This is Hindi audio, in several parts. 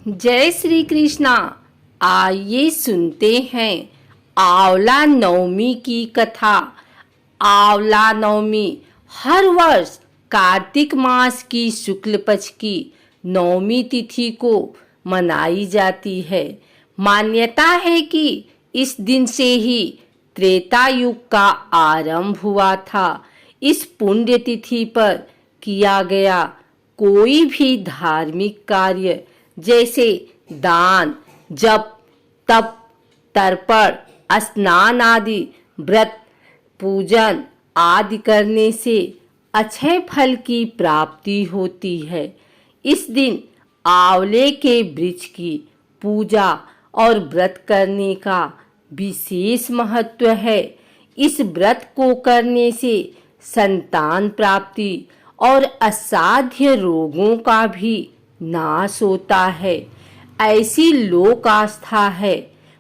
जय श्री कृष्णा। आइए सुनते हैं आंवला नवमी की कथा। आंवला नवमी हर वर्ष कार्तिक मास की शुक्ल पक्ष की नवमी तिथि को मनाई जाती है। मान्यता है कि इस दिन से ही त्रेता युग का आरंभ हुआ था। इस पुण्य तिथि पर किया गया कोई भी धार्मिक कार्य जैसे दान, जप, तप, तर्पण, स्नान आदि, व्रत, पूजन आदि करने से अच्छे फल की प्राप्ति होती है। इस दिन आंवले के वृक्ष की पूजा और व्रत करने का विशेष महत्व है। इस व्रत को करने से संतान प्राप्ति और असाध्य रोगों का भी नाश होता है। ऐसी लोक आस्था है।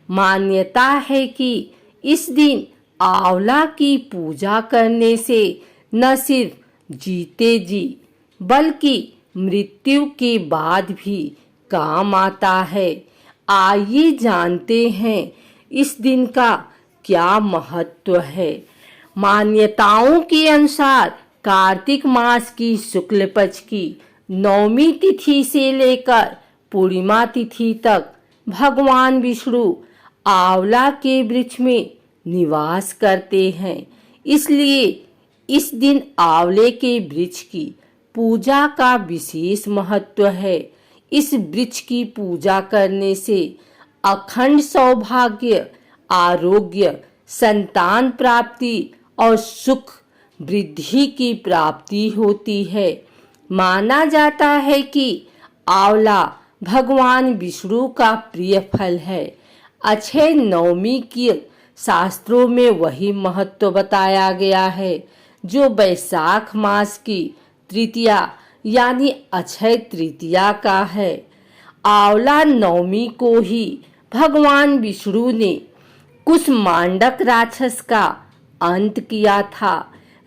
मान्यता है कि इस दिन आंवला की पूजा करने से न सिर्फ जीते जी बल्कि मृत्यु के बाद भी काम आता है। आइए जानते हैं इस दिन का क्या महत्व है। मान्यताओं के अनुसार कार्तिक मास की शुक्ल पक्ष की नवमी तिथि से लेकर पूर्णिमा तिथि तक भगवान विष्णु आंवला के वृक्ष में निवास करते हैं। इसलिए इस दिन आंवले के वृक्ष की पूजा का विशेष महत्व है। इस वृक्ष की पूजा करने से अखंड सौभाग्य, आरोग्य, संतान प्राप्ति और सुख वृद्धि की प्राप्ति होती है। माना जाता है कि आंवला भगवान विष्णु का प्रिय फल है। अक्षय नवमी की शास्त्रों में वही महत्व बताया गया है जो वैशाख मास की तृतीया यानी अक्षय तृतीया का है। आंवला नवमी को ही भगवान विष्णु ने कुष्मांडक राक्षस का अंत किया था।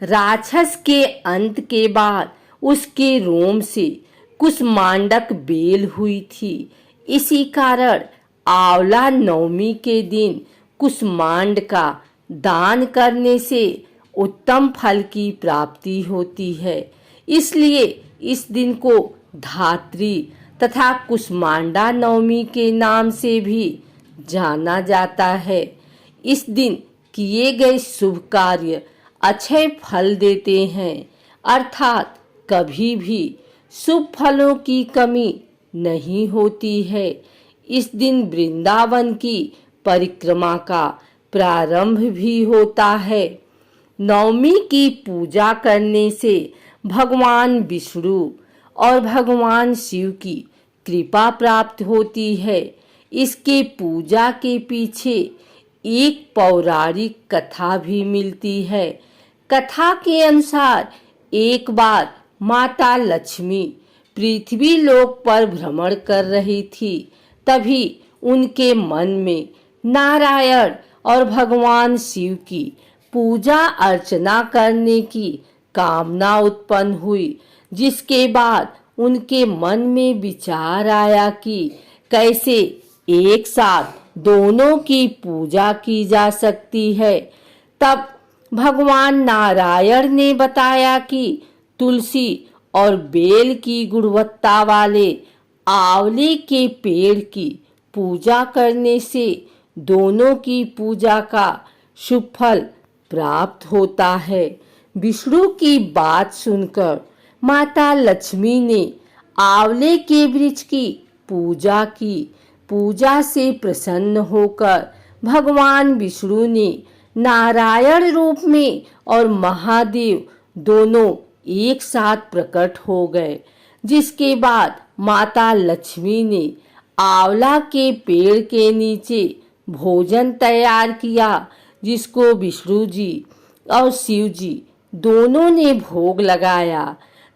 राक्षस के अंत के बाद उसके रोम से कुष्मांडक बेल हुई थी। इसी कारण आंवला नवमी के दिन कुष्मांड का दान करने से उत्तम फल की प्राप्ति होती है। इसलिए इस दिन को धात्री तथा कुष्मांडा नवमी के नाम से भी जाना जाता है। इस दिन किए गए शुभ कार्य अच्छे फल देते हैं, अर्थात कभी भी शुभ फलों की कमी नहीं होती है। इस दिन वृंदावन की परिक्रमा का प्रारंभ भी होता है। नवमी की पूजा करने से भगवान विष्णु और भगवान शिव की कृपा प्राप्त होती है। इसके पूजा के पीछे एक पौराणिक कथा भी मिलती है। कथा के अनुसार एक बार माता लक्ष्मी पृथ्वी लोक पर भ्रमण कर रही थी। तभी उनके मन में नारायण और भगवान शिव की पूजा अर्चना करने की कामना उत्पन्न हुई, जिसके बाद उनके मन में विचार आया कि कैसे एक साथ दोनों की पूजा की जा सकती है। तब भगवान नारायण ने बताया कि तुलसी और बेल की गुणवत्ता वाले आंवले के पेड़ की पूजा करने से दोनों की पूजा का शुभ फल प्राप्त होता है। विष्णु की बात सुनकर माता लक्ष्मी ने आंवले के वृक्ष की पूजा की। पूजा से प्रसन्न होकर भगवान विष्णु ने नारायण रूप में और महादेव दोनों एक साथ प्रकट हो गए, जिसके बाद माता लक्ष्मी ने आंवला के पेड़ के नीचे भोजन तैयार किया, जिसको विष्णु जी और शिव जी दोनों ने भोग लगाया।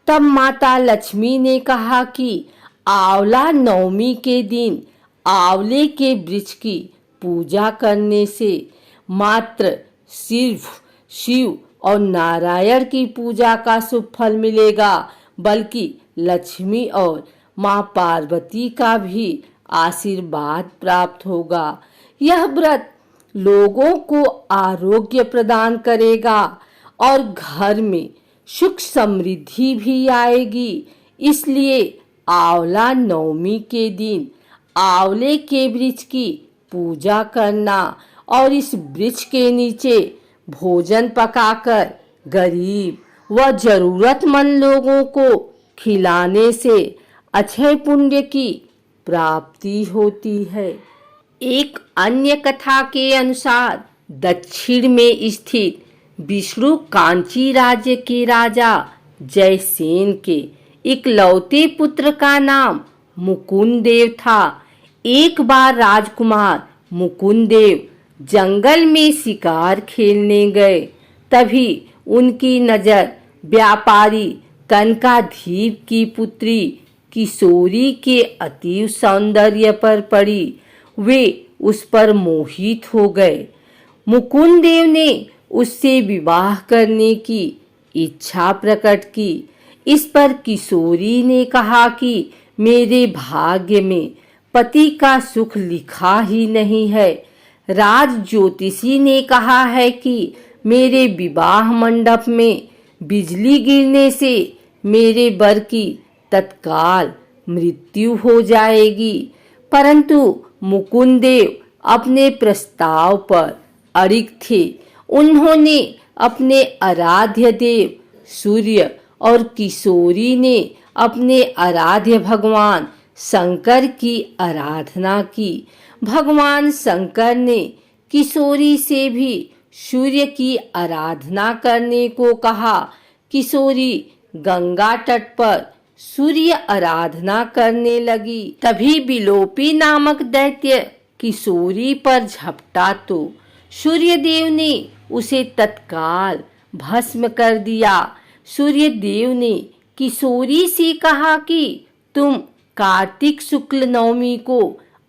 तब माता लक्ष्मी ने कहा कि आंवला नवमी के दिन आंवले के वृक्ष की पूजा करने से मात्र सिर्फ शिव और नारायण की पूजा का शुभ फल मिलेगा, बल्कि लक्ष्मी और माँ पार्वती का भी आशीर्वाद प्राप्त होगा। यह व्रत लोगों को आरोग्य प्रदान करेगा और घर में सुख समृद्धि भी आएगी। इसलिए आंवला नवमी के दिन आंवले के वृक्ष की पूजा करना और इस वृक्ष के नीचे भोजन पकाकर गरीब व जरूरतमंद लोगों को खिलाने से अक्षय पुण्य की प्राप्ति होती है। एक अन्य कथा के अनुसार दक्षिण में स्थित विष्णु कांची राज्य के राजा जयसेन के इकलौते पुत्र का नाम मुकुंद देव था। एक बार राजकुमार मुकुंद देव जंगल में शिकार खेलने गए। तभी उनकी नजर व्यापारी कनकाधीप की पुत्री किशोरी के अतीव सौंदर्य पर पड़ी। वे उस पर मोहित हो गए। मुकुंद देव ने उससे विवाह करने की इच्छा प्रकट की। इस पर किशोरी ने कहा कि मेरे भाग्य में पति का सुख लिखा ही नहीं है। राज ज्योतिषी ने कहा है कि मेरे विवाह मंडप में बिजली गिरने से मेरे वर की तत्काल मृत्यु हो जाएगी। परंतु मुकुंद देव अपने प्रस्ताव पर अड़िग थे। उन्होंने अपने आराध्य देव सूर्य और किशोरी ने अपने आराध्य भगवान शंकर की आराधना की। भगवान शंकर ने किशोरी से भी सूर्य की आराधना करने को कहा। किशोरी गंगा तट पर सूर्य आराधना करने लगी। तभी विलोपी नामक दैत्य किशोरी पर झपटा तो सूर्यदेव ने उसे तत्काल भस्म कर दिया। सूर्यदेव ने किशोरी से कहा कि तुम कार्तिक शुक्ल नवमी को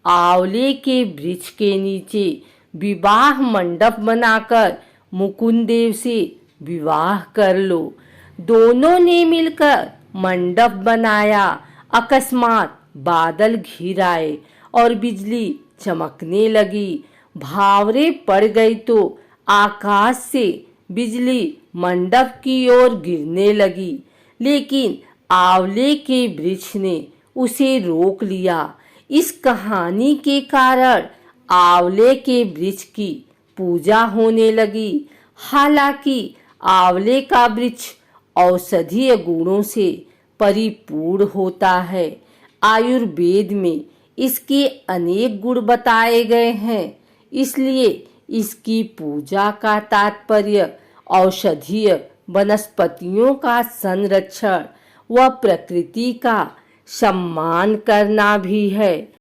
आंवले के वृक्ष के नीचे विवाह मंडप बनाकर मुकुंद देव से विवाह कर लो। दोनों ने मिलकर मंडप बनाया। अकस्मात बादल घिर आए और बिजली चमकने लगी। भावरे पड़ गई तो आकाश से बिजली मंडप की ओर गिरने लगी, लेकिन आंवले के वृक्ष ने उसे रोक लिया। इस कहानी के कारण आंवले के वृक्ष की पूजा होने लगी। हालांकि आंवले का वृक्ष औषधीय गुणों से परिपूर्ण होता है। आयुर्वेद में इसके अनेक गुण बताए गए हैं। इसलिए इसकी पूजा का तात्पर्य औषधीय वनस्पतियों का संरक्षण व प्रकृति का सम्मान करना भी है।